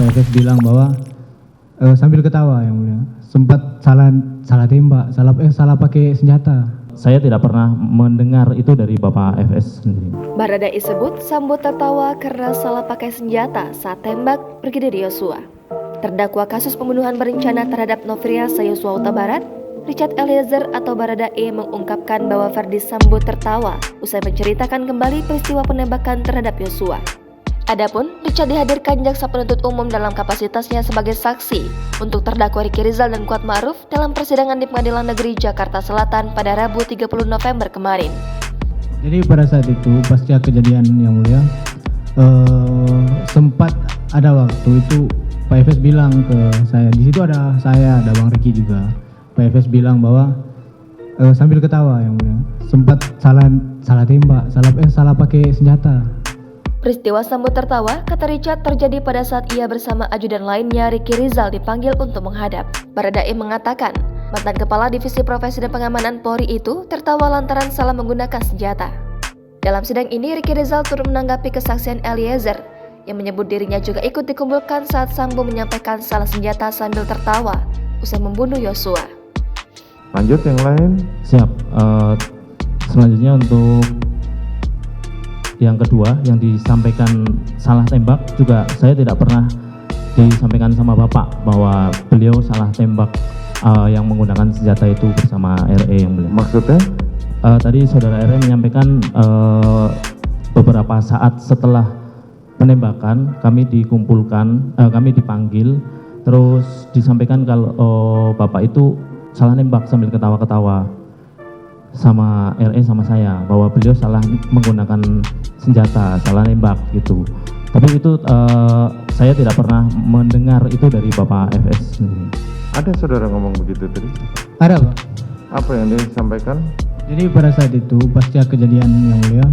PFS bilang bahwa sambil ketawa yang mulia, sempat salah tembak, salah pakai senjata. Saya tidak pernah mendengar itu dari Bapak FS sendiri. Baradae sebut Sambo tertawa karena salah pakai senjata saat tembak Brigadir Yosua. Terdakwa kasus pembunuhan berencana terhadap Nofriansah Yosua Huta Barat, Richard Eliezer atau Baradae mengungkapkan bahwa Ferdi Sambo tertawa usai menceritakan kembali peristiwa penembakan terhadap Yosua. Adapun Richard dihadirkan jaksa penuntut umum dalam kapasitasnya sebagai saksi untuk terdakwa Ricky Rizal dan Kuat Ma'ruf dalam persidangan di Pengadilan Negeri Jakarta Selatan pada Rabu 30 November kemarin. Jadi pada saat itu pasca kejadian yang mulia, sempat ada waktu itu Pak Efes bilang ke saya, di situ ada saya, ada Bang Ricky juga. Pak Efes bilang bahwa sambil ketawa yang mulia, sempat salah tembak, salah pakai senjata. Peristiwa Sambo tertawa, kata Richard, terjadi pada saat ia bersama ajudan lainnya Ricky Rizal dipanggil untuk menghadap. Baradae mengatakan, mantan Kepala Divisi Profesi dan Pengamanan Polri itu tertawa lantaran salah menggunakan senjata. Dalam sidang ini, Ricky Rizal turut menanggapi kesaksian Eliezer yang menyebut dirinya juga ikut dikumpulkan saat Sambo menyampaikan salah senjata sambil tertawa usai membunuh Yosua. Lanjut yang lain. Siap. Selanjutnya untuk yang kedua, yang disampaikan salah tembak juga saya tidak pernah disampaikan sama Bapak bahwa beliau salah tembak yang menggunakan senjata itu bersama RE yang mulia. Maksudnya? Tadi saudara RE menyampaikan beberapa saat setelah penembakan kami dikumpulkan, kami dipanggil, terus disampaikan kalau Bapak itu salah nembak sambil ketawa-ketawa sama RE sama saya, bahwa beliau salah menggunakan senjata, salah nembak gitu. Tapi itu saya tidak pernah mendengar itu dari Bapak FS sendiri. Ada saudara ngomong begitu tadi? Ada Pak. Apa yang disampaikan? Jadi pada saat itu pasca kejadian yang mulia,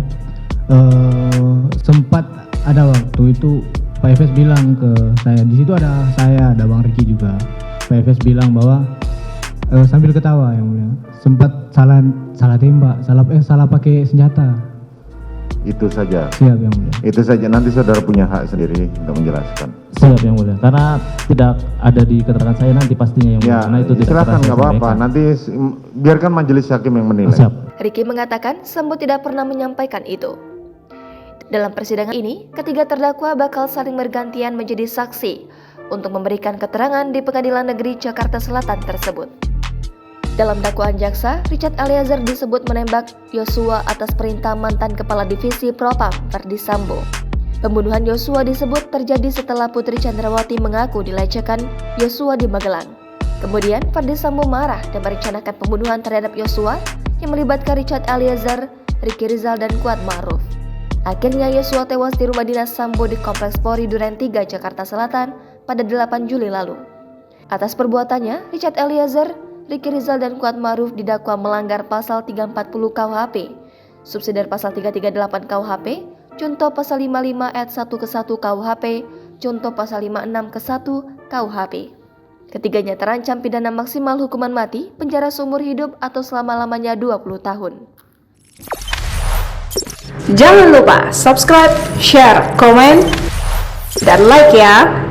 sempat ada waktu itu Pak Efes bilang ke saya, di situ ada saya, ada Bang Ricky juga. Pak Efes bilang bahwa sambil ketawa yang mulia, sempat salah tembak, salah pakai senjata. Itu saja. Siap yang mulia. Itu saja, nanti saudara punya hak sendiri untuk menjelaskan. Siap yang mulia, karena tidak ada di keterangan saya nanti pastinya yang mulia. Ya, Karena itu tidak silakan, pernah saya nggak apa-apa. sampaikan. Nanti biarkan majelis hakim yang menilai. Siap. Ricky mengatakan Sambo tidak pernah menyampaikan itu. Dalam persidangan ini, ketiga terdakwa bakal saling bergantian menjadi saksi untuk memberikan keterangan di Pengadilan Negeri Jakarta Selatan tersebut. Dalam dakwaan jaksa, Richard Eliezer disebut menembak Yosua atas perintah mantan Kepala Divisi Propam Ferdi Sambo. Pembunuhan Yosua disebut terjadi setelah Putri Chandrawati mengaku dilecehkan Yosua di Magelang. Kemudian Ferdi Sambo marah dan merencanakan pembunuhan terhadap Yosua yang melibatkan Richard Eliezer, Ricky Rizal dan Kuat Ma'ruf. Akhirnya Yosua tewas di rumah dinas Sambo di Kompleks Polri Duren 3 Jakarta Selatan pada 8 Juli lalu. Atas perbuatannya, Richard Eliezer, Ricky Rizal dan Kuat Ma'ruf didakwa melanggar pasal 340 KUHP, subsidiar pasal 338 KUHP, contoh pasal 55 ayat 1 ke 1 KUHP, contoh pasal 56 ke 1 KUHP. Ketiganya terancam pidana maksimal hukuman mati, penjara seumur hidup atau selama-lamanya 20 tahun. Jangan lupa subscribe, share, komen, dan like ya.